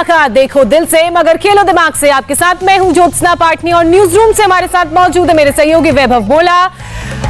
देखो दिल से मगर खेलो दिमाग से। आपके साथ मैं हूं ज्योत्सना पाटनी और न्यूज रूम से हमारे साथ मौजूद है मेरे सहयोगी वैभव बोला।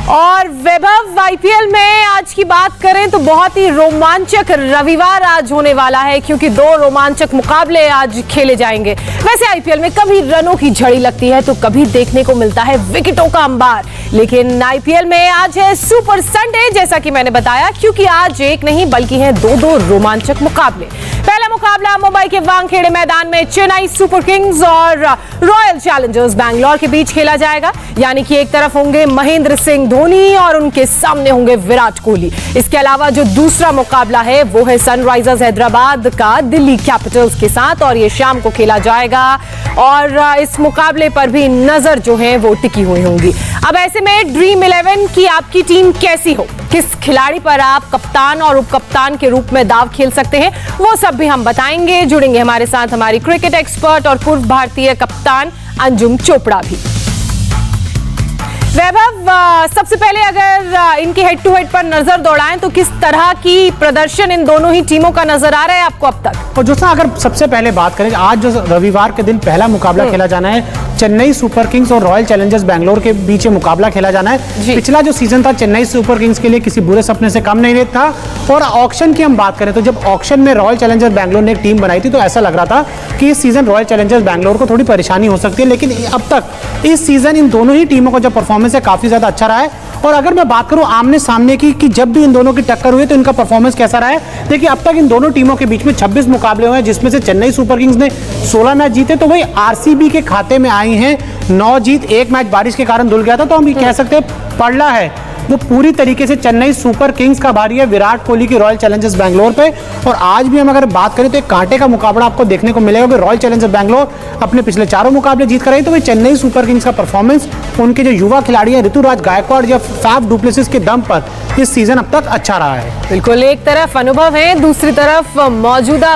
और वैभव, आईपीएल में आज की बात करें तो बहुत ही रोमांचक रविवार आज होने वाला है, क्योंकि दो रोमांचक मुकाबले आज खेले जाएंगे। वैसे आईपीएल में कभी रनों की झड़ी लगती है तो कभी देखने को मिलता है विकेटों का अंबार, लेकिन आईपीएल में आज है सुपर संडे, जैसा कि मैंने बताया, क्योंकि आज एक नहीं बल्कि है दो रोमांचक मुकाबले। पहला मुकाबला मुंबई के वानखेड़े मैदान में चेन्नई सुपर किंग्स और रॉयल चैलेंजर्स बैंगलोर के बीच खेला जाएगा। यानी कि एक तरफ होंगे महेंद्र सिंह धोनी और उनके सामने होंगे विराट कोहली। इसके अलावा जो दूसरा मुकाबला है वो है सनराइजर्स हैदराबाद का दिल्ली कैपिटल्स के साथ, और ये शाम को खेला जाएगा। और इस मुकाबले पर भी नजर जो है वो टिकी हुई होंगी। अब ऐसे में ड्रीम 11 की आपकी टीम कैसी हो, किस खिलाड़ी पर आप कप्तान और उप कप्तान के रूप में दाव खेल सकते हैं, वो सब भी हम बताएंगे। जुड़ेंगे हमारे साथ हमारी क्रिकेट एक्सपर्ट और पूर्व भारतीय कप्तान अंजुम चोपड़ा भी। वैभव, सबसे पहले अगर इनकी हेड टू हेड पर नजर दौड़ाएं तो किस तरह की प्रदर्शन इन दोनों ही टीमों का नजर आ रहा है आपको अब तक? और जो अगर सबसे पहले बात करें, आज जो रविवार के दिन पहला मुकाबला खेला जाना है, चेन्नई सुपर किंग्स और रॉयल चैलेंजर्स बैंगलोर के बीच मुकाबला खेला जाना है। पिछला जो सीजन था चेन्नई सुपर किंग्स के लिए किसी बुरे सपने से कम नहीं था। और ऑक्शन की हम बात करें तो जब ऑक्शन में रॉयल चैलेंजर्स बैंगलोर ने एक टीम बनाई थी तो ऐसा लग रहा था कि इस सीजन रॉयल चैलेंजर्स बैंगलोर को थोड़ी परेशानी हो सकती है, लेकिन अब तक इस सीजन इन दोनों ही टीमों का जो परफॉर्मेंस है काफी ज्यादा अच्छा रहा है। और अगर मैं बात करूं आमने सामने की कि जब भी इन दोनों की टक्कर हुई तो इनका परफॉर्मेंस कैसा रहा है, देखिए अब तक इन दोनों टीमों के बीच में 26 मुकाबले हुए हैं, जिसमें से चेन्नई सुपर किंग्स ने 16 मैच जीते, तो वही आरसीबी के खाते में आई हैं 9 जीत। एक मैच बारिश के कारण धुल गया था, तो हम ये कह सकते हैं पड़ला है वो पूरी तरीके से चेन्नई सुपर किंग्स का भारी है विराट कोहली की रॉयल चैलेंजर्स बैंगलोर पे। और आज भी हम अगर बात करें तो एक कांटे का मुकाबला आपको देखने को मिलेगा कि रॉयल चैलेंजर्स बैंगलोर अपने पिछले चारों मुकाबले जीत कर रही, तो वही चेन्नई सुपर किंग्स का परफॉर्मेंस, उनके जो युवा खिलाड़ी हैं ऋतुराज गायकवाड़ या फैफ डुप्लेसिस के दम पर इस सीजन अब तक अच्छा रहा है। बिल्कुल, एक तरफ अनुभव है, दूसरी तरफ मौजूदा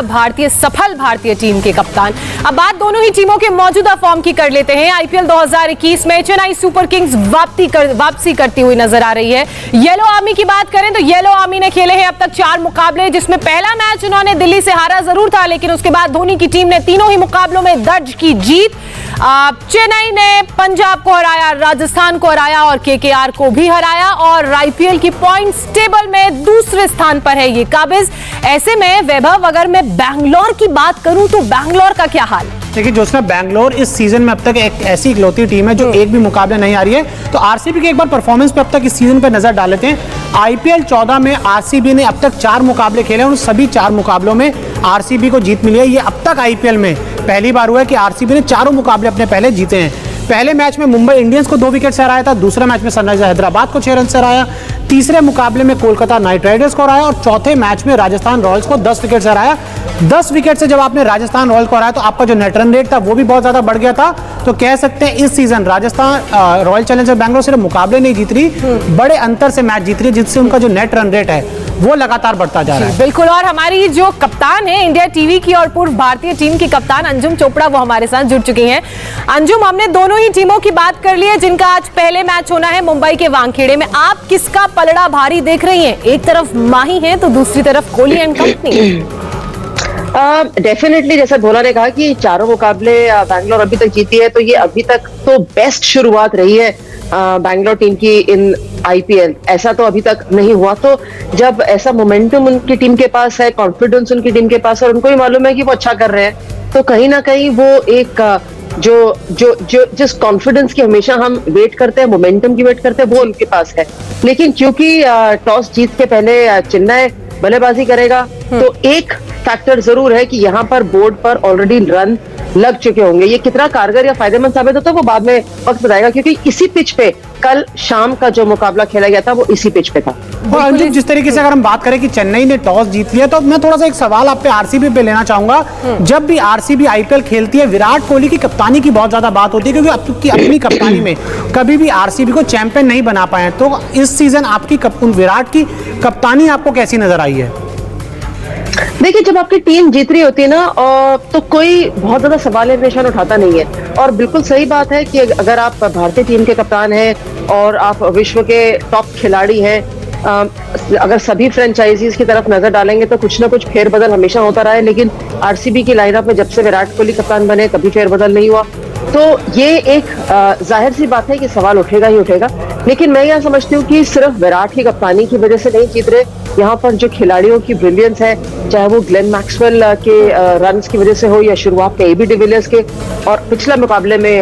सफल भारतीय टीम के कप्तान। अब बात दोनों ही टीमों के मौजूदा फॉर्म की कर लेते हैं। आईपीएल 2021 में चेन्नई सुपर किंग्स वापसी करती हुई नजर आ रही है। येलो आर्मी की बात करें तो येलो आर्मी ने खेले हैं अब तक 4 मुकाबले, जिसमें पहला मैच उन्होंने दिल्ली से हारा जरूर था, लेकिन उसके बाद धोनी की टीम ने तीनों ही मुकाबलों में दर्ज की जीत। चेन्नई ने पंजाब को हराया, राजस्थान को हराया और केकेआर को भी हराया, और आईपीएल की पॉइंट्स टेबल में दूसरे स्थान पर है ये काबिज। ऐसे में वैभव, अगर मैं बैंगलोर की बात करूं तो बैंगलोर का क्या हाल? देखिए ज्योत्सना, बैंगलोर इस सीजन में अब तक एक ऐसी इकलौती टीम है जो एक भी मुकाबला नहीं आ रही है। तो आरसीबी के एक बार परफॉर्मेंस पे अब तक इस सीजन पे नजर डाल लेते हैं। आईपीएल 14 में आरसीबी ने अब तक 4 मुकाबले खेले, उन सभी 4 मुकाबलों में आरसीबी को जीत मिली है। ये अब तक आईपीएल में पहली बार हुआ है कि आरसीबी ने चारों मुकाबले अपने पहले जीते हैं। पहले मैच में मुंबई इंडियंस को 2 विकेट से हराया था, दूसरे मैच में सनराइजर्स हैदराबाद को 6 रन से हराया, तीसरे मुकाबले में कोलकाता नाइट राइडर्स को हराया और चौथे मैच में राजस्थान रॉयल्स को 10 विकेट से हराया। 10 विकेट से जब आपने राजस्थान रॉयल्स को हराया तो आपका जो नेट रन रेट था वो भी बहुत ज्यादा बढ़ गया था। तो कह सकते हैं इस season Rajasthan royal Challengers Bangalore सिर्फ मुकाबले नहीं जीत रही, बड़े अंतर से मैच जीत रही है, जिससे उनका जो नेट रन रेट है वो लगातार बढ़ता जा रहा है। बिल्कुल, और हमारी जो कप्तान है इंडिया टीवी की और पूर्व भारतीय टीम की कप्तान अंजुम चोपड़ा, वो हमारे साथ जुड़ चुकी हैं। अंजुम, हमने दोनों ही टीमों की बात कर ली है जिनका आज पहले मैच होना है मुंबई के वानखेड़े में। आप किसका पलड़ा भारी देख रही हैं? एक तरफ माही है तो दूसरी तरफ कोहली एंड कंपनी। डेफिनेटली, जैसा भोला ने कहा कि चारों मुकाबले बैंगलोर अभी तक जीती है, तो ये अभी तक तो बेस्ट शुरुआत रही है बैंगलोर टीम की इन आईपीएल। ऐसा तो अभी तक नहीं हुआ। तो जब ऐसा मोमेंटम उनकी टीम के पास है, कॉन्फिडेंस उनकी टीम के पास है और उनको ही मालूम है कि वो अच्छा कर रहे हैं, तो कहीं ना कहीं वो एक जिस कॉन्फिडेंस की हमेशा हम वेट करते हैं, मोमेंटम की वेट करते हैं, वो उनके पास है। लेकिन क्योंकि टॉस जीत के पहले चेन्नई बल्लेबाजी करेगा, तो एक फैक्टर जरूर है कि यहाँ पर बोर्ड पर ऑलरेडी रन लग चुके होंगे। ये कितना कारगर या फायदेमंद साबित होता है वो बाद में वक्त बताएगा, क्योंकि इसी पिच पे कल शाम का जो मुकाबला खेला गया था वो इसी पिच पे था। और जिस तरीके से अगर हम बात करें कि चेन्नई ने टॉस जीत लिया, तो मैं थोड़ा सा एक सवाल आप पे आरसीबी पे लेना चाहूंगा। जब भी आरसीबी आईपीएल खेलती है, विराट कोहली की कप्तानी की बहुत ज्यादा बात होती है, क्योंकि अपनी कप्तानी में कभी भी आरसीबी को चैंपियन नहीं बना पाए। तो इस सीजन आपकी विराट की कप्तानी आपको कैसी नजर आई है? देखिए, जब आपकी टीम जीत रही होती है ना, तो कोई बहुत ज्यादा सवाल निशान उठाता नहीं है। और बिल्कुल सही बात है कि अगर आप भारतीय टीम के कप्तान हैं और आप विश्व के टॉप खिलाड़ी हैं, अगर सभी फ्रेंचाइजीज की तरफ नजर डालेंगे तो कुछ ना कुछ फेरबदल हमेशा होता रहा है, लेकिन आरसीबी की लाइनअप में जब से विराट कोहली कप्तान बने कभी फेरबदल नहीं हुआ। तो ये एक जाहिर सी बात है कि सवाल उठेगा ही उठेगा। लेकिन मैं यह समझती हूँ कि सिर्फ विराट की कप्तानी की वजह से नहीं जीत रहे, यहाँ पर जो खिलाड़ियों की ब्रिलियंस है, चाहे वो ग्लेन मैक्सवेल के रन्स की वजह से हो या शुरुआत के एबी डिविलियर्स के, और पिछले मुकाबले में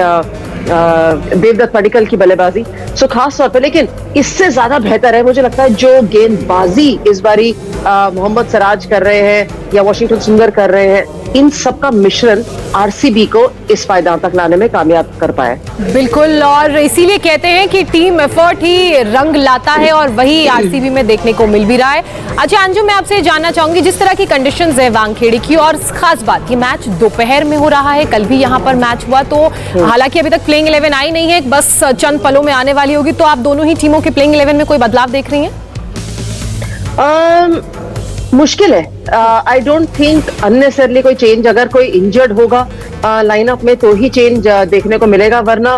देवदत्त पडिक्कल की बल्लेबाजी, सो खास तौर पे। लेकिन इससे ज्यादा बेहतर है मुझे लगता है जो गेंदबाजी इस बारी मोहम्मद सिराज कर रहे हैं या वाशिंगटन सुंदर कर रहे हैं, इन सब का मिश्रण आरसीबी को इस पायदान तक लाने में कामयाब कर पाया। बिल्कुल, और इसीलिए कहते हैं कि टीम एफर्ट ही रंग लाता है, और वही आरसीबी में देखने को मिल भी रहा है। अच्छा अंजू, मैं आपसे जानना चाहूंगी, जिस तरह की कंडीशंस है वानखेड़े की, और खास बात ये मैच दोपहर में हो रहा है, कल भी यहाँ पर मैच हुआ, तो हालांकि अभी तक प्लेइंग 11 आई नहीं है, बस चंद पलों में आने वाली होगी, तो आप दोनों ही टीमों के प्लेइंग 11 में कोई बदलाव देख रही हैं? मुश्किल है। आई डोंट थिंक अननेसेसरली कोई चेंज, अगर कोई इंजर्ड होगा लाइनअप में तो ही चेंज देखने को मिलेगा, वरना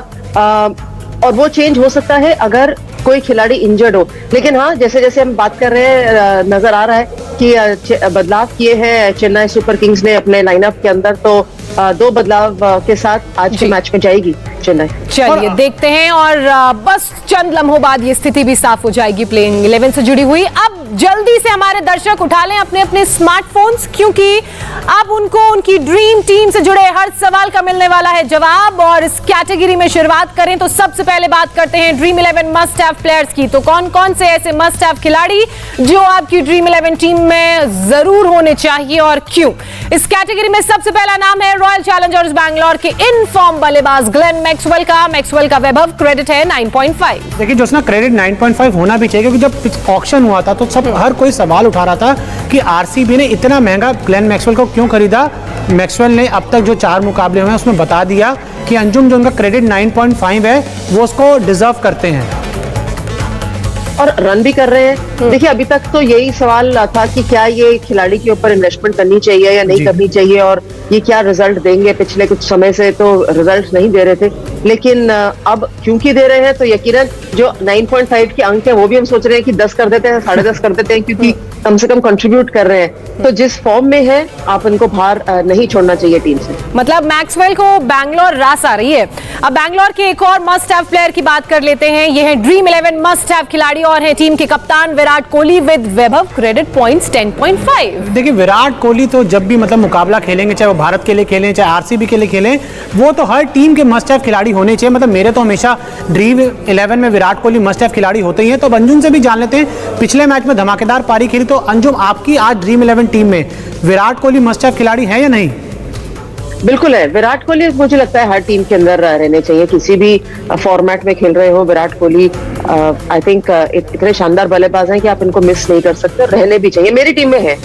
और वो चेंज हो सकता है अगर कोई खिलाड़ी इंजर्ड हो। लेकिन हाँ, जैसे जैसे हम बात कर रहे हैं नजर आ रहा है कि बदलाव किए हैं चेन्नई सुपर किंग्स ने अपने लाइनअप के अंदर, तो 2 बदलाव के साथ आज के मैच में जाएगी चेन्नई। चलिए देखते हैं, और बस चंद लम्हों बाद ये स्थिति भी साफ हो जाएगी प्लेइंग 11 से जुड़ी हुई। अब जल्दी से हमारे दर्शक उठा लें अपने अपने स्मार्टफोन्स, क्योंकि अब उनको उनकी ड्रीम टीम से जुड़े हर सवाल का मिलने वाला है जवाब। और इस कैटेगरी में शुरुआत करें तो सबसे पहले बात करते हैं ड्रीम 11 मस्ट हैव प्लेयर्स की। तो कौन कौन से ऐसे मस्ट हैव खिलाड़ी जो आपकी ड्रीम 11 टीम में जरूर होने चाहिए और क्यों? इस कैटेगरी में सबसे पहला नाम है रॉयल चैलेंजर्स बैंगलोर के इन फॉर्म बल्लेबाज ग्लेन मैक्सवेल का वैभव क्रेडिट है 9.5। देखिए जोत्सना, क्रेडिट 9.5 होना भी चाहिए, क्योंकि जब ऑक्शन हुआ था तो हर कोई सवाल उठा रहा था कि आरसीबी ने इतना महंगा ग्लेन मैक्सवेल को क्यों खरीदा। मैक्सवेल ने अब तक जो 4 मुकाबले हुए हैं उसमें बता दिया कि अंजुम जो उनका क्रेडिट 9.5 है वो उसको डिजर्व करते हैं और रन भी कर रहे हैं। देखिए अभी तक तो यही सवाल था कि क्या ये खिलाड़ी के ऊपर इन्वेस्टमेंट करनी चाहिए या नहीं करनी चाहिए, और ये क्या रिजल्ट देंगे। पिछले कुछ समय से तो रिजल्ट नहीं दे रहे थे, लेकिन अब क्योंकि दे रहे हैं तो यकीनन जो 9.5 के अंक है वो भी हम सोच रहे हैं कि 10 कर देते हैं, 10.5 कर देते हैं, क्योंकि कम से कम कंट्रीब्यूट कर रहे हैं। तो जिस फॉर्म में है आप इनको बाहर नहीं छोड़ना चाहिए टीम से। मतलब मैक्सवेल को बैंगलोर रास आ रही है। अब बैंगलोर के एक और मस्ट हैव प्लेयर की बात कर लेते हैं। ये है ड्रीम 11 मस्ट हैव खिलाड़ी और है टीम के कप्तान Virat Kohli with Vaibhav credit points 10.5। देखिए विराट कोहली तो जब भी मतलब मुकाबला खेलेंगे, चाहे वो भारत के लिए खेलें चाहे आरसीबी के लिए खेलें, वो तो हर टीम के मस्ट हैव खिलाड़ी होने चाहिए। मतलब मेरे तो हमेशा ड्रीम 11 में विराट कोहली मस्ट हैव खिलाड़ी होते ही हैं। तो अंजुम से भी जान लेते हैं, पिछले मैच में धमाकेदार पारी खेली, तो अंजुम आपकी आज ड्रीम 11 टीम में विराट कोहली मस्ट हैव खिलाड़ी है या नहीं? बिल्कुल है। विराट कोहली मुझे लगता है हर टीम के अंदर रहने चाहिए, किसी भी फॉर्मेट में खेल रहे हो। विराट कोहली आई थिंक इतने शानदार बल्लेबाज हैं कि आप इनको मिस नहीं कर सकते, रहने भी चाहिए। मेरी टीम में है।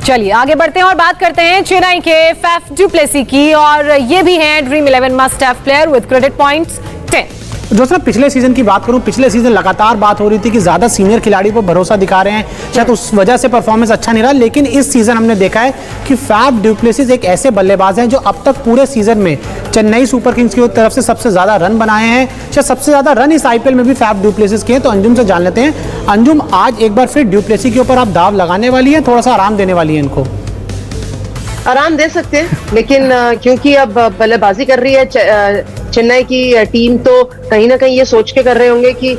चलिए आगे बढ़ते हैं और बात करते हैं चेन्नई के फैफ डु प्लेसी की, और ये भी हैं dream 11 must have player with credit points 10। दोस्तों पिछले सीजन की बात करूं, पिछले सीजन लगातार बात हो रही थी कि ज्यादा सीनियर खिलाड़ी पर भरोसा दिखा रहे हैं, शायद उस वजह से परफॉर्मेंस अच्छा नहीं रहा। लेकिन इस सीजन हमने देखा है कि फैफ डु प्लेसिस एक ऐसे बल्लेबाज हैं जो अब तक पूरे सीजन में चेन्नई सुपर किंग्स की तरफ से सबसे ज्यादा रन बनाए हैं, शायद सबसे ज्यादा रन इस आईपीएल में भी फैफ डु प्लेसिस के हैं। तो अंजुम से जान लेते हैं, अंजुम आज एक बार फिर डु प्लेसी के ऊपर आप दाव लगाने वाली है, थोड़ा सा आराम देने वाली है इनको? आराम दे सकते हैं, लेकिन क्योंकि अब बल्लेबाजी कर रही है चेन्नई की टीम, तो कहीं ना कहीं ये सोच के कर रहे होंगे कि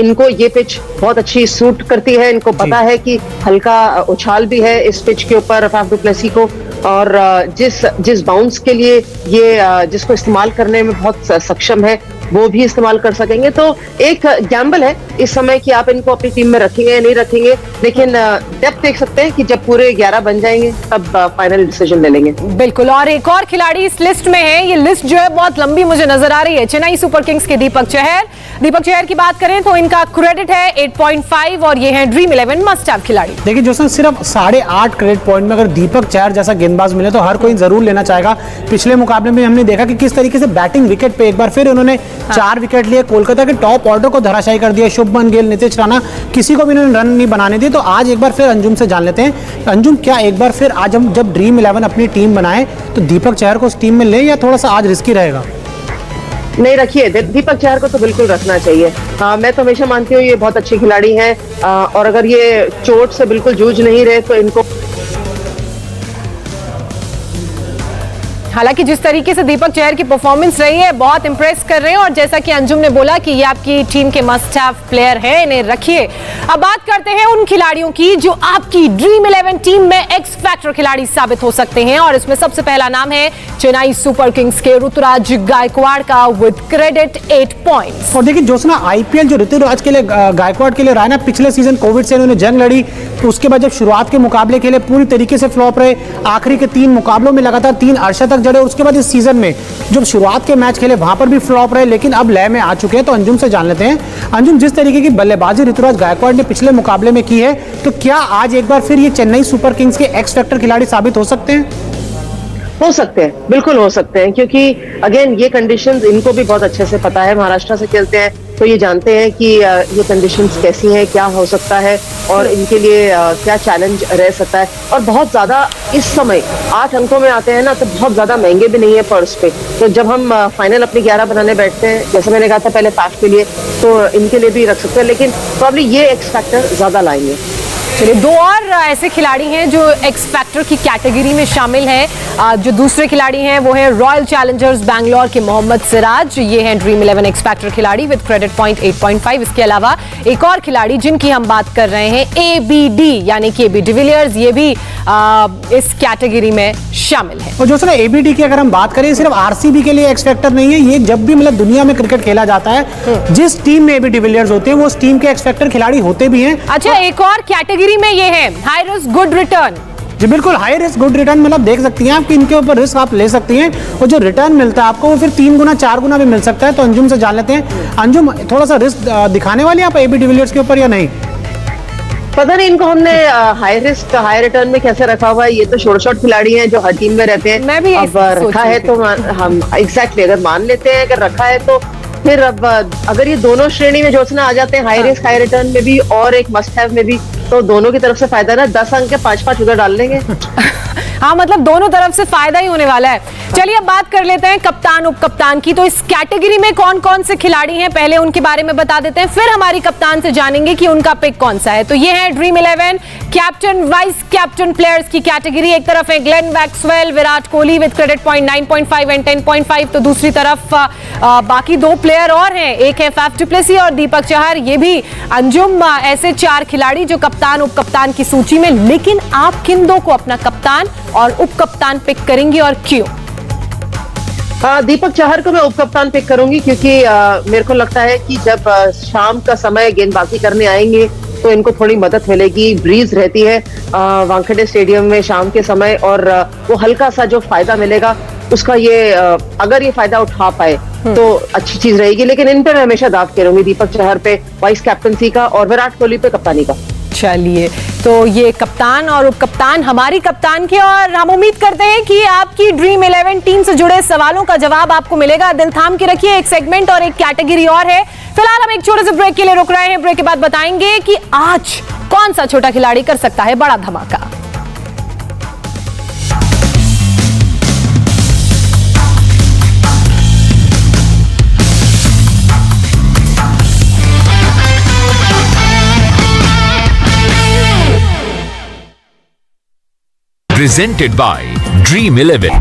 इनको ये पिच बहुत अच्छी सूट करती है। इनको पता है कि हल्का उछाल भी है इस पिच के ऊपर फैफ डु प्लेसी को, और जिस बाउंस के लिए ये जिसको इस्तेमाल करने में बहुत सक्षम है वो भी इस्तेमाल कर सकेंगे। तो एक गैम्बल है इस समय कि आप इनको अपनी टीम में रखेंगे या नहीं रखेंगे, लेकिन डेप्थ देख सकते हैं कि जब पूरे 11 बन जाएंगे तब फाइनल डिसीजन ले लेंगे। बिल्कुल, और एक और खिलाड़ी इस लिस्ट में है। ये लिस्ट जो है बहुत लंबी मुझे नजर आ रही है। चेन्नई सुपर किंग्स के दीपक चहर की बात करें तो इनका क्रेडिट है 8.5 और ये है ड्रीम 11 मस्ट हैव खिलाड़ी। देखिए जो सिर्फ 8.5 क्रेडिट पॉइंट में अगर दीपक चहर जैसा गेंदबाज मिले तो हर कोई जरूर लेना चाहेगा। पिछले मुकाबले में हमने देखा कि किस तरीके से बैटिंग विकेट पे एक बार फिर उन्होंने 4 विकेट लिए, कोलकाता के टॉप ऑर्डर को धराशायी कर दिया। शुभमन गिल, नितीश राणा, किसी को भी इन्होंने रन नहीं बनाने दिए। तो आज एक बार फिर अंजुम से जान लेते हैं, अंजुम क्या एक बार फिर आज हम जब ड्रीम 11 अपनी टीम बनाए तो दीपक चहर को उस टीम में ले, या थोड़ा सा आज रिस्की रहेगा? नहीं रखिए, दीपक चहर को तो बिल्कुल रखना चाहिए। मैं तो हमेशा मानती हूँ ये बहुत अच्छे खिलाड़ी हैं, और अगर ये चोट से बिल्कुल जूझ नहीं रहे तो इनको, हालांकि जिस तरीके से दीपक चहर की परफॉर्मेंस रही है बहुत इंप्रेस कर रहे हैं, और जैसा कि अंजुम ने बोला कि ये आपकी टीम के मस्ट हैव प्लेयर है, इन्हें रखिए। अब बात करते हैं उन खिलाड़ियों की जो आपकी ड्रीम 11 टीम में एक्स फैक्टर खिलाड़ी साबित हो सकते हैं, और इसमें सबसे पहला नाम है चेन्नई सुपर किंग्स के ऋतुराज गायकवाड़ का विद क्रेडिट 8 पॉइंट्स। और देखिए ज्योत्सना, आईपीएल जो ऋतुराज के लिए गायकवाड़ के लिए रहा है ना, पिछले सीजन कोविड से इन्होंने जंग लड़ी, तो उसके बाद जब शुरुआत के मुकाबले खेले पूरी तरीके से फ्लॉप रहे, आखिरी के 3 मुकाबलों में लगातार 3 अर्शतक जड़े, और उसके बाद इस सीजन में जब शुरुआत के मैच खेले वहां पर भी फ्लॉप रहे, लेकिन अब लय में आ चुके हैं। तो अंजुम से जान लेते हैं, अंजुम जिस तरीके की बल्लेबाजी ऋतुराज गायकवाड़ ने पिछले मुकाबले में की है, तो क्या आज एक बार फिर ये चेन्नई सुपर किंग्स के एक्स फैक्टर खिलाड़ी साबित हो सकते हैं? हो सकते हैं, बिल्कुल हो सकते हैं, क्योंकि अगेन ये कंडीशंस इनको भी बहुत अच्छे से पता है। महाराष्ट्र से खेलते हैं तो ये जानते हैं कि ये कंडीशंस कैसी हैं, क्या हो सकता है और इनके लिए क्या चैलेंज रह सकता है। और बहुत ज्यादा इस समय 8 अंकों में आते हैं ना, तो बहुत ज्यादा महंगे भी नहीं है पर्स पे। तो जब हम फाइनल अपनी 11 बनाने बैठते हैं, जैसे मैंने कहा था पहले फैक्ट के लिए, तो इनके लिए भी रख सकते हैं, लेकिन प्रॉब्ली ये एक्स फैक्टर ज्यादा लाएंगे। चलिए, 2 और ऐसे खिलाड़ी हैं जो एक्स फैक्टर की कैटेगरी में शामिल हैं। जो दूसरे खिलाड़ी हैं वो है रॉयल चैलेंजर्स बैंगलोर के मोहम्मद सिराज, ये हैं ड्रीम 11 एक्स फैक्टर खिलाड़ी विद क्रेडिट पॉइंट 8.5। इसके अलावा एक और खिलाड़ी जिनकी हम बात कर रहे हैं एबीडी यानी कि एबी डिविलियर्स, ये भी इस कैटेगरी में शामिल है। और जो सर एबीडी की अगर हम बात करें, सिर्फ आरसीबी के लिए एक्स फैक्टर नहीं है, ये जब भी मतलब दुनिया में क्रिकेट खेला जाता है, जिस टीम में एबी डिविलियर्स होते हैं वो उस टीम के एक्स फैक्टर खिलाड़ी होते भी हैं। अच्छा, एक और कैटेगरी में ये है हाई रिस्क गुड रिटर्न। जी बिल्कुल, हाई रिस्क गुड रिटर्न, मतलब देख सकती हैं आप कि इनके ऊपर रिस्क आप ले सकती हैं, और जो रिटर्न मिलता है आपको वो फिर 3 गुना 4 गुना भी मिल सकता है। तो अंजुम से जान लेते हैं, अंजुम थोड़ा सा रिस्क दिखाने वाली आप एबी डिविलियर्स के ऊपर या नहीं? पता नहीं इनको हमने हाई रिस्क हाई रिटर्न में कैसे रखा हुआ है। ये तो शॉर्ट खिलाड़ी हैं जो हर टीम में रहते हैं। मैं भी अब रखा है तो हम एग्जैक्टली अगर मान लेते हैं, अगर रखा है तो फिर अब अगर ये दोनों श्रेणी में ज्योत्सना आ जाते हैं, हाई रिस्क हाई रिटर्न में भी और एक मस्ट हैव में भी, तो दोनों की तरफ से फायदा ना। 10 अंक के 5-5 उधर डाल लेंगे। हाँ, मतलब दोनों तरफ से फायदा ही होने वाला है। चलिए अब बात कर लेते हैं कप्तान उप कप्तान की। तो इस कैटेगरी में कौन कौन से खिलाड़ी हैं पहले उनके बारे में बता देते हैं, फिर हमारी कप्तान से जानेंगे कि उनका पिक कौन सा है। तो ये है dream 11 captain vice captain players की कैटेगरी। एक तरफ है Glenn Maxwell, Virat Kohli with credit point 9.5 and 10.5। तो दूसरी तरफ बाकी 2 प्लेयर और हैं, एक है फैफ डु प्लेसी और दीपक चहर। ये भी अंजुम ऐसे 4 खिलाड़ी जो कप्तान उप कप्तान की सूची में। लेकिन आप किन 2 को अपना कप्तान और उप कप्तान पिक करेंगे और क्यों? दीपक चहर को मैं उप कप्तान पिक करूंगी, क्योंकि मेरे को लगता है कि जब शाम का समय गेंदबाजी करने आएंगे तो इनको थोड़ी मदद मिलेगी। ब्रीज रहती है वानखेड़े स्टेडियम में शाम के समय, और वो हल्का सा जो फायदा मिलेगा उसका ये अगर ये फायदा उठा पाए तो अच्छी चीज रहेगी। लेकिन इन पे मैं हमेशा दाव करूंगी, दीपक चहर पे वाइस कैप्टनसी का और विराट कोहली पे कप्तानी का। चलिए, तो ये कप्तान और उप कप्तान हमारी कप्तान के, और हम उम्मीद करते हैं कि आपकी ड्रीम 11 टीम से जुड़े सवालों का जवाब आपको मिलेगा। दिल थाम के रखिए, एक सेगमेंट और एक कैटेगरी और है। फिलहाल हम एक छोटे से ब्रेक के लिए रुक रहे हैं। ब्रेक के बाद बताएंगे कि आज कौन सा छोटा खिलाड़ी कर सकता है बड़ा धमाका। Presented by dream 11।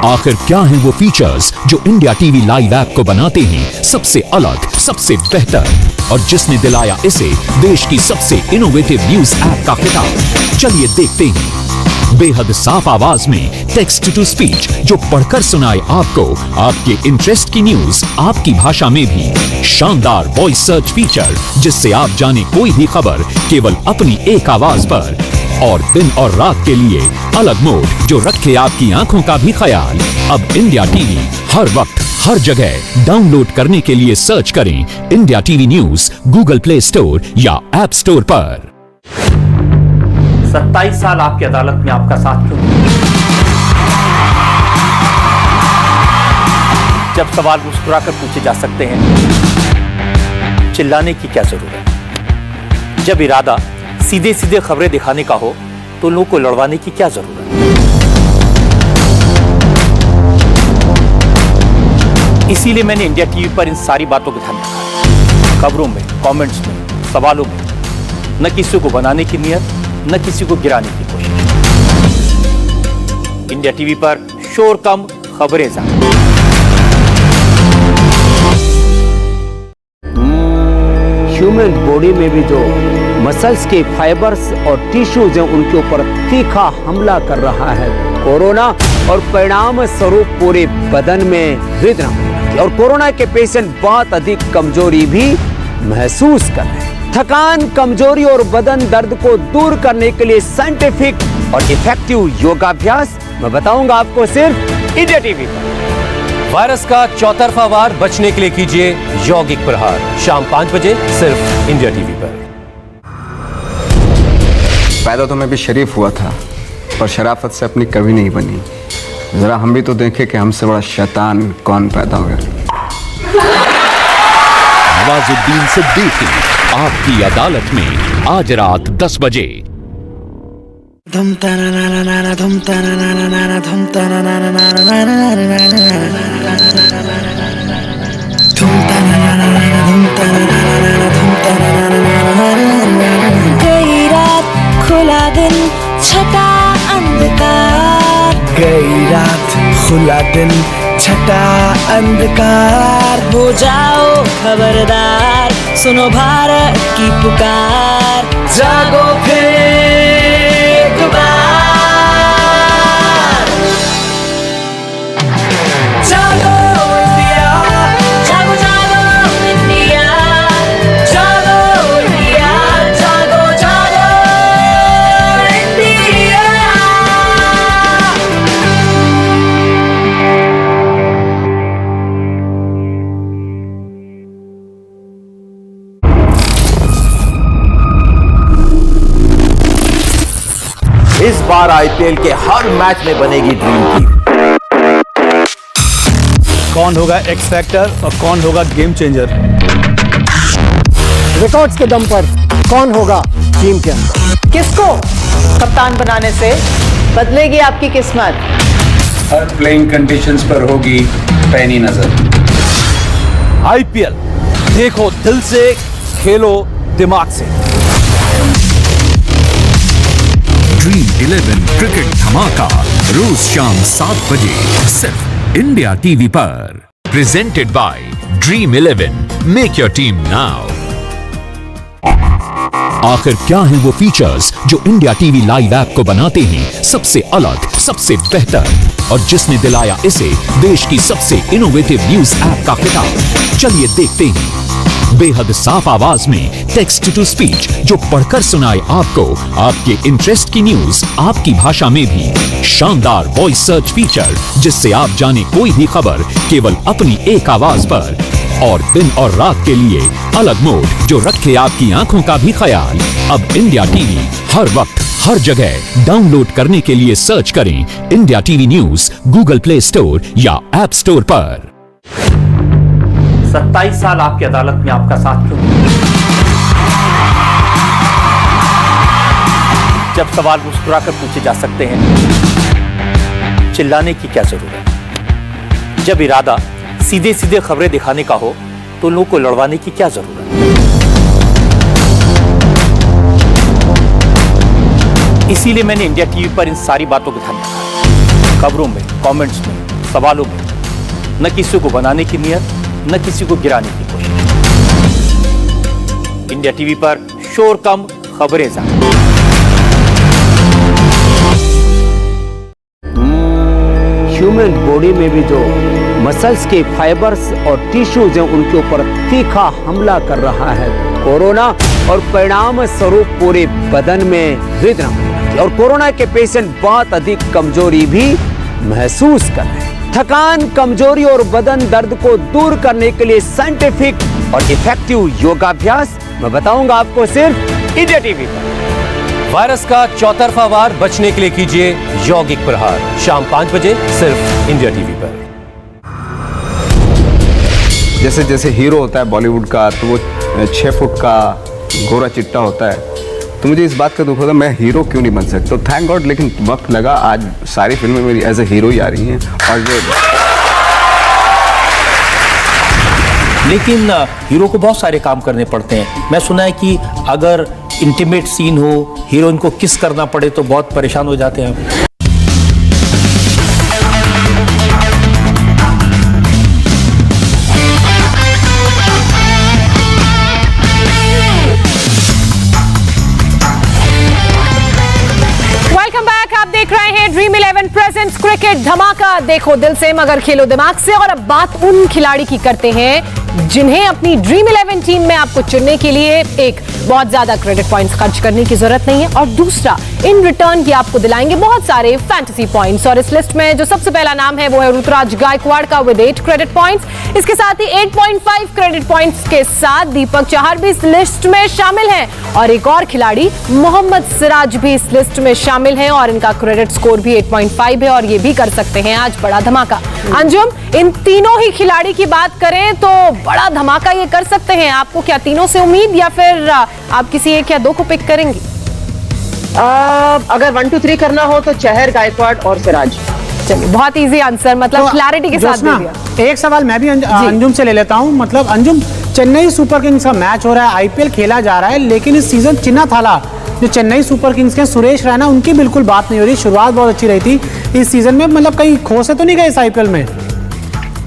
आखिर क्या हैं वो फीचर्स जो इंडिया टीवी लाइव ऐप को बनाते हैं सबसे अलग, सबसे बेहतर, और जिसने दिलाया इसे देश की सबसे इनोवेटिव न्यूज ऐप का खिताब? चलिए देखते हैं। बेहद साफ आवाज में टेक्स्ट टू स्पीच जो पढ़कर सुनाए आपको आपके इंटरेस्ट की न्यूज आपकी भाषा में भी। शानदार वॉइस सर्च फीचर जिससे आप जाने कोई भी खबर केवल अपनी एक आवाज पर, और दिन और रात के लिए अलग मोड जो रखे आपकी आंखों का भी ख्याल। अब इंडिया टीवी हर वक्त हर जगह डाउनलोड करने के लिए सर्च करें India TV news Google play store या ऐप स्टोर पर। 27 साल आपकी अदालत में आपका साथ क्यों? जब सवाल मुस्कुराकर पूछे जा सकते हैं, चिल्लाने की क्या जरूरत? जब इरादा सीधे सीधे खबरें दिखाने का हो तो लोगों को लड़वाने की क्या जरूरत? इसीलिए मैंने इंडिया टीवी पर इन सारी बातों को ध्यान रखा। खबरों में, कमेंट्स में, सवालों में न किसी को बनाने की नियत, न किसी को गिराने की कोशिश। इंडिया टीवी पर शोर कम, खबरें ज्यादा। ह्यूमन बॉडी में भी जो मसल्स के फाइबर्स और टिश्यूज हैं उनके ऊपर तीखा हमला कर रहा है कोरोना, और परिणाम स्वरूप पूरे बदन में हृदय और कोरोना के पेशेंट बहुत अधिक कमजोरी भी महसूस कर रहे हैं। थकान, कमजोरी और बदन दर्द को दूर करने के लिए साइंटिफिक और इफेक्टिव योगाभ्यास मैं बताऊंगा आपको सिर्फ इंडिया टीवी पर। वायरस का चौतरफा वार बचने के लिए कीजिए यौगिक प्रहार, शाम 5 बजे सिर्फ इंडिया टीवी पर। पैदा तो मैं भी शरीफ हुआ था, पर शराफत से अपनी कभी नहीं बनी। जरा हम भी तो देखें कि हमसे बड़ा शैतान कौन पैदा हो गया। नवाजुद्दीन सिद्दीकी आपकी अदालत में आज रात 10 बजे। धुम तना ना ना ना धुम तना ना ना ना धुम तना ना ना ना धुम तना ना ना धुम तना ना ना धुम तना ना ना। गई रात खुला दिन छटा अंधकार, गई रात खुला दिन छटा अंधकार। हो जाओ खबरदार, सुनो भारत की पुकार। जागो फिर एक बार, जागो इंडिया, जागो जागो इंडिया, जागो इंडिया, जागो जागो इंडिया। इस बार आईपीएल के हर मैच में बनेगी ड्रीम टीम। कौन होगा एक्स फैक्टर और कौन होगा गेम चेंजर? रिकॉर्ड्स के दम पर कौन होगा टीम के अंदर? किसको कप्तान बनाने से बदलेगी आपकी किस्मत? हर प्लेइंग कंडीशंस पर होगी पैनी नजर। आईपीएल देखो दिल से, खेलो दिमाग से। ड्रीम 11 क्रिकेट धमाका रोज शाम 7 बजे सिर्फ इंडिया टीवी पर। Presented by dream 11, make your team now. आखिर क्या हैं वो फीचर्स जो इंडिया टीवी लाइव ऐप को बनाते हैं सबसे अलग, सबसे बेहतर, और जिसने दिलाया इसे देश की सबसे इनोवेटिव न्यूज ऐप का खिताब? चलिए देखते हैं। बेहद साफ आवाज में टेक्स्ट टू स्पीच जो पढ़कर सुनाए आपको आपके इंटरेस्ट की न्यूज आपकी भाषा में भी। शानदार वॉइस सर्च फीचर जिससे आप जाने कोई भी खबर केवल अपनी एक आवाज पर। और दिन और रात के लिए अलग मोड जो रखे आपकी आंखों का भी ख्याल। अब इंडिया टीवी हर वक्त हर जगह डाउनलोड करने के लिए सर्च करें India TV news Google play store या ऐप स्टोर पर। 27 साल आपकी अदालत में आपका साथ क्यों नहीं? जब सवाल मुस्कुराकर पूछे जा सकते हैं, चिल्लाने की क्या जरूरत? जब इरादा सीधे सीधे खबरें दिखाने का हो तो लोगों को लड़वाने की क्या जरूरत? इसीलिए मैंने इंडिया टीवी पर इन सारी बातों को ध्यान रखा। खबरों में, कमेंट्स में, सवालों में न किसी को बनाने की नियत, न किसी को गिराने की कोशिश। इंडिया टीवी पर शोर कम, खबरें ज्यादा। ह्यूमन बॉडी में भी जो मसल्स के फाइबर्स और टिश्यूज हैं उनके ऊपर तीखा हमला कर रहा है कोरोना, और परिणाम स्वरूप पूरे बदन में हृदय और कोरोना के पेशेंट बहुत अधिक कमजोरी भी महसूस कर रहे हैं। थकान, कमजोरी और बदन दर्द को दूर करने के लिए साइंटिफिक और इफेक्टिव योगाभ्यास मैं बताऊंगा आपको सिर्फ इंडिया टीवी पर। वायरस का चौतरफा वार बचने के लिए कीजिए यौगिक प्रहार, शाम 5 बजे सिर्फ इंडिया टीवी पर। जैसे जैसे हीरो होता है बॉलीवुड का, तो वो 6 फुट का गोरा चिट्टा होता है, तो मुझे इस बात का दुख होता है मैं हीरो क्यों नहीं बन सकता। तो थैंक गॉड, लेकिन वक्त लगा, आज सारी फिल्में मेरी एज ए हीरो ही आ रही हैं। और जो लेकिन हीरो को बहुत सारे काम करने पड़ते हैं। मैं सुना है कि अगर इंटीमेट सीन हो, हीरोइन को किस करना पड़े तो बहुत परेशान हो जाते हैं। देख रहे हैं ड्रीम 11 प्रेजेंट्स क्रिकेट धमाका। देखो दिल से मगर खेलो दिमाग से। और अब बात उन खिलाड़ी की करते हैं जिन्हें अपनी ड्रीम 11 टीम में आपको चुनने के लिए एक बहुत ज्यादा क्रेडिट पॉइंट्स खर्च करने की जरूरत नहीं है, और दूसरा इन रिटर्न की आपको दिलाएंगे बहुत सारे फैंटेसी पॉइंट्स। और इस लिस्ट में जो सबसे पहला नाम है वो है ऋतुराज गायकवाड़ का विद 8 क्रेडिट पॉइंट्स। इसके साथ ही 8.5 क्रेडिट पॉइंट्स के साथ दीपक चहर भी इस लिस्ट में शामिल हैं, और एक और खिलाड़ी मोहम्मद सिराज भी इस लिस्ट में शामिल हैं और इनका क्रेडिट स्कोर भी 8.5 है, और ये भी कर सकते हैं आज बड़ा धमाका। अंजुम, इन तीनों ही खिलाड़ी की बात करें तो बड़ा धमाका ये कर सकते हैं। आपको क्या तीनों से उम्मीद, या फिर आप किसी एक या दो को पिक करेंगे? अगर 1 2 3 करना हो तो चहर, गायकवाड़ और सिराज। चलिए, बहुत इजी आंसर, मतलब क्लैरिटी के साथ दे दिया। एक सवाल मैं भी अंजुम से ले लेता हूं। मतलब अंजुम, चेन्नई सुपर किंग्स का मैच हो रहा है, आईपीएल खेला जा रहा है, लेकिन इस सीजन चिन्ना थाला जो चेन्नई सुपर किंग्स के सुरेश रैना, उनकी बिल्कुल बात नहीं हो रही। शुरुआत बहुत अच्छी रही थी इस सीजन में, मतलब कहीं खोसे तो नहीं गए इस आईपीएल में?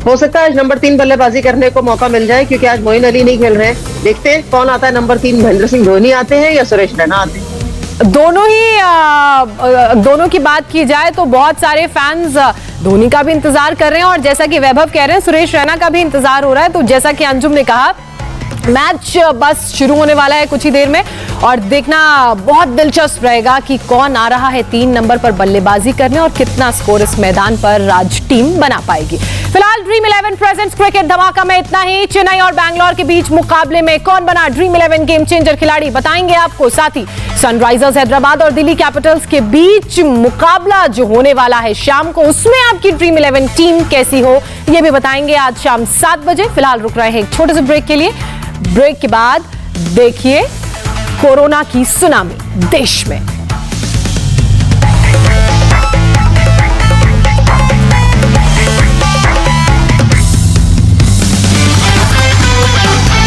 हो सकता है आज नंबर 3 बल्लेबाजी करने को मौका मिल जाए, क्योंकि आज मोइन अली नहीं खेल रहे हैं। देखते हैं कौन आता है नंबर 3, महेंद्र सिंह धोनी आते हैं या सुरेश रैना आते हैं। दोनों की बात की जाए तो बहुत सारे फैंस धोनी का भी इंतजार कर रहे हैं, और जैसा कि वैभव कह रहे हैं सुरेश रैना का भी इंतजार हो रहा है। तो जैसा कि अंजुम ने कहा, मैच बस शुरू होने वाला है कुछ ही देर में, और देखना बहुत दिलचस्प रहेगा कि कौन आ रहा है 3 नंबर पर बल्लेबाजी करने और कितना स्कोर इस मैदान पर आज टीम बना पाएगी। फिलहाल ड्रीम 11 प्रेजेंट्स क्रिकेट धमाका में इतना ही। चेन्नई और बैंगलोर के बीच मुकाबले में कौन बना ड्रीम 11 गेम चेंजर खिलाड़ी बताएंगे आपको। साथ ही सनराइजर्स हैदराबाद और दिल्ली कैपिटल्स के बीच मुकाबला जो होने वाला है शाम को, उसमें आपकी ड्रीम 11 टीम कैसी हो ये भी बताएंगे आज शाम 7 बजे। फिलहाल रुक रहे हैं एक छोटे से ब्रेक के लिए। ब्रेक के बाद देखिए कोरोना की सुनामी देश में।